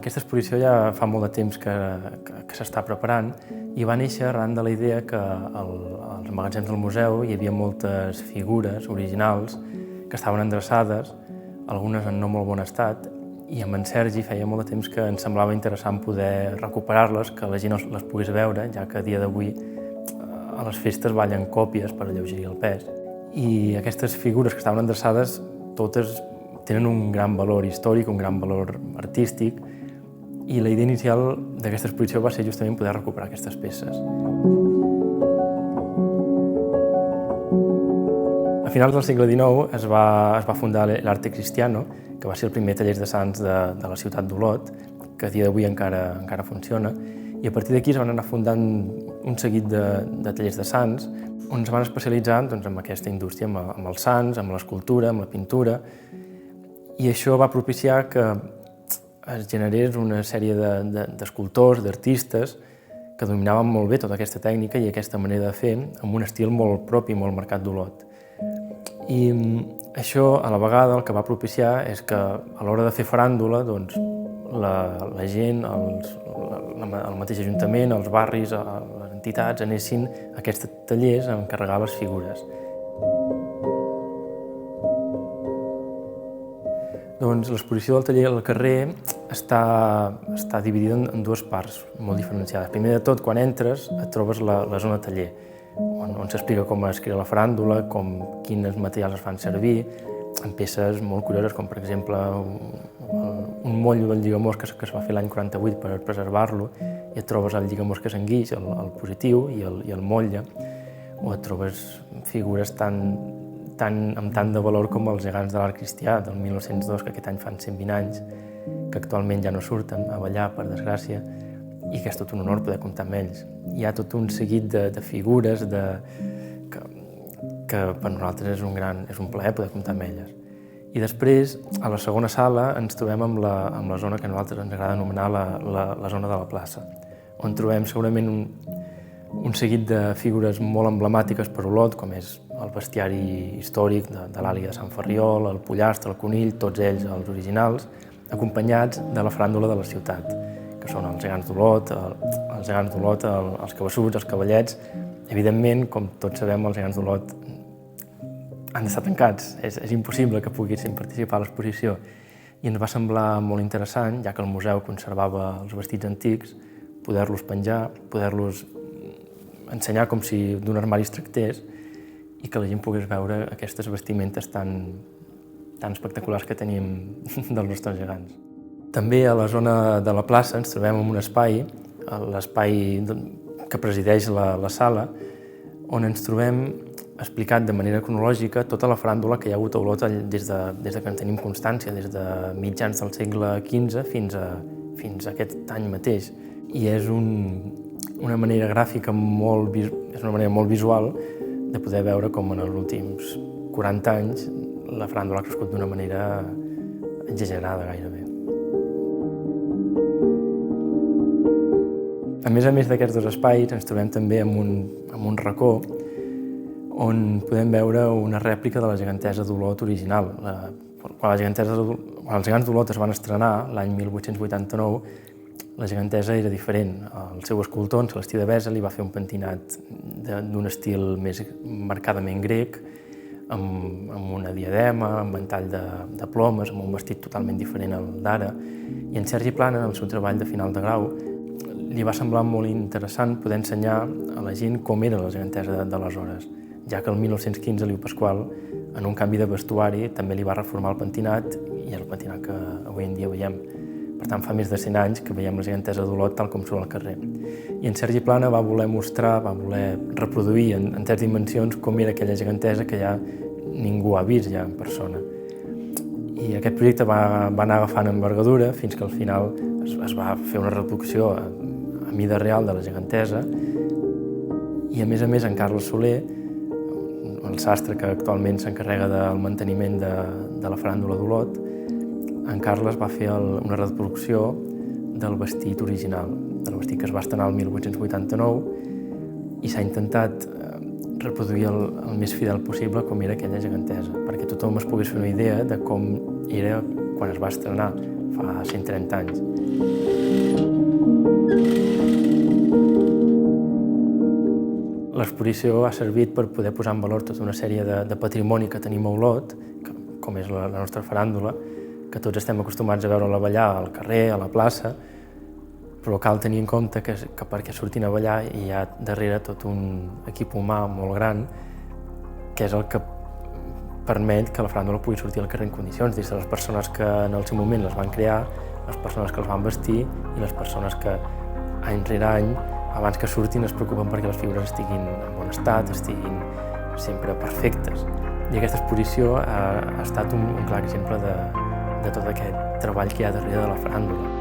Aquesta exposició ja fa molt de temps que s'està preparant i va néixer arran de la idea que als magatzems del museu hi havia moltes figures originals que estaven endreçades, algunes en no molt bon estat, i amb en Sergi feia molt de temps que ens semblava interessant poder recuperar-les, que la gent les pogués veure, ja que a dia d'avui a les festes ballen còpies per alleugerir el pes. I aquestes figures que estaven endreçades totes tenen un gran valor històric, un gran valor artístic, i la idea inicial d'aquesta exposició va ser justament poder recuperar aquestes peces. A finals del segle XIX es va fundar l'Arte Cristiano, que va ser el primer taller de sants de la ciutat d'Olot, que a dia d'avui encara funciona, i a partir d'aquí es van anar fundant un seguit de tallers de sants, on es van especialitzar en aquesta indústria, amb els sants, amb l'escultura, amb la pintura, i això va propiciar que es generés una sèrie d'escultors, d'artistes, que dominaven molt bé tota aquesta tècnica i aquesta manera de fer, amb un estil molt propi, molt marcat d'Olot. I això, a la vegada, el que va propiciar és que a l'hora de fer faràndula, la gent, el mateix ajuntament, els barris, les entitats, anessin a aquests tallers a encarregar les figures. L'exposició del taller al carrer està dividida en dues parts molt diferenciades. Primer de tot, quan entres, et trobes la zona taller, on s'explica com es crea la faràndula, quins materials es fan servir, amb peces molt curioses, com per exemple un moll del lligamosques que es va fer l'any 48 per preservar-lo, i et trobes el lligamosques en guix, el positiu i el motlle, o et trobes figures amb tant de valor com els gegants de l'art cristià del 1902, que aquest any fan 120 anys, que actualment ja no surten a ballar, per desgràcia, i que és tot un honor poder comptar amb ells. Hi ha tot un seguit de figures que per nosaltres és un plaer poder comptar amb elles. I després, a la segona sala, ens trobem amb la zona que a nosaltres ens agrada anomenar la zona de la plaça, on trobem segurament un seguit de figures molt emblemàtiques per Olot, com és el bestiari històric de l'Àliga de Sant Ferriol, el pollastre, el conill, tots ells els originals, acompanyats de la faràndula de la ciutat, que són els gegants d'Olot, els cabassuts, els cavallets. Evidentment, com tots sabem, els gegants d'Olot han d'estar tancats. És impossible que poguessin participar a l'exposició. I ens va semblar molt interessant, ja que el museu conservava els vestits antics, poder-los penjar, poder-los ensenyar com si d'un armari es tractés, i que la gent pogués veure aquestes vestimentes tan espectaculars que tenim dels nostres gegants. També a la zona de la plaça ens trobem en un espai, l'espai que presideix la sala, on ens trobem explicat de manera cronològica tota la faràndula que hi ha hagut a Olot des que en tenim constància, des de mitjans del segle XV fins a aquest any mateix. I és una manera gràfica és una manera molt visual de poder veure com en els últims 40 anys la faràndula ha crescut d'una manera exagerada gairebé. A més d'aquests dos espais, ens trobem també en un racó on podem veure una rèplica de la gegantesa d'Olot original. Quan els gegants d'Olot es van estrenar, l'any 1889, la gegantesa era diferent. El seu escultor, en Celestí de Besa, li va fer un pentinat d'un estil més marcadament grec, amb una diadema, amb ventall de plomes, amb un vestit totalment diferent al d'ara. I en Sergi Plana, en el seu treball de final de grau, li va semblar molt interessant poder ensenyar a la gent com era la gegantesa d'aleshores, ja que el 1915 Liu Pasqual, en un canvi de vestuari, també li va reformar el pentinat i el pentinat que avui en dia veiem. Per tant, fa més de 100 anys que veiem la gegantesa d'Olot tal com surt al carrer. I en Sergi Plana va voler mostrar, va voler reproduir en 3 dimensions com era aquella gegantesa que ja ningú ha vist ja en persona. I aquest projecte va anar agafant envergadura fins que al final es va fer una reproducció a mida real de la gegantesa, i a més en Carles Soler, el sastre que actualment s'encarrega del manteniment de la faràndula d'Olot, en Carles va fer una reproducció del vestit original, del vestit que es va estrenar el 1889, i s'ha intentat reproduir el més fidel possible com era aquella gegantesa, perquè tothom es pogués fer una idea de com era quan es va estrenar fa 130 anys. L'exposició ha servit per poder posar en valor tota una sèrie de patrimoni que tenim a Olot, com és la nostra faràndula, que tots estem acostumats a veure-la ballar al carrer, a la plaça, però cal tenir en compte que perquè surtin a ballar hi ha darrere tot un equip humà molt gran, que és el que permet que la faràndula pugui sortir al carrer en condicions, des de les persones que en el seu moment les van crear, les persones que els van vestir i les persones que any rere any, abans que surtin, es preocupen perquè les figures estiguin en bon estat, estiguin sempre perfectes. I aquesta exposició ha estat un clar exemple de tot aquest treball que hi ha darrere de la faràndula.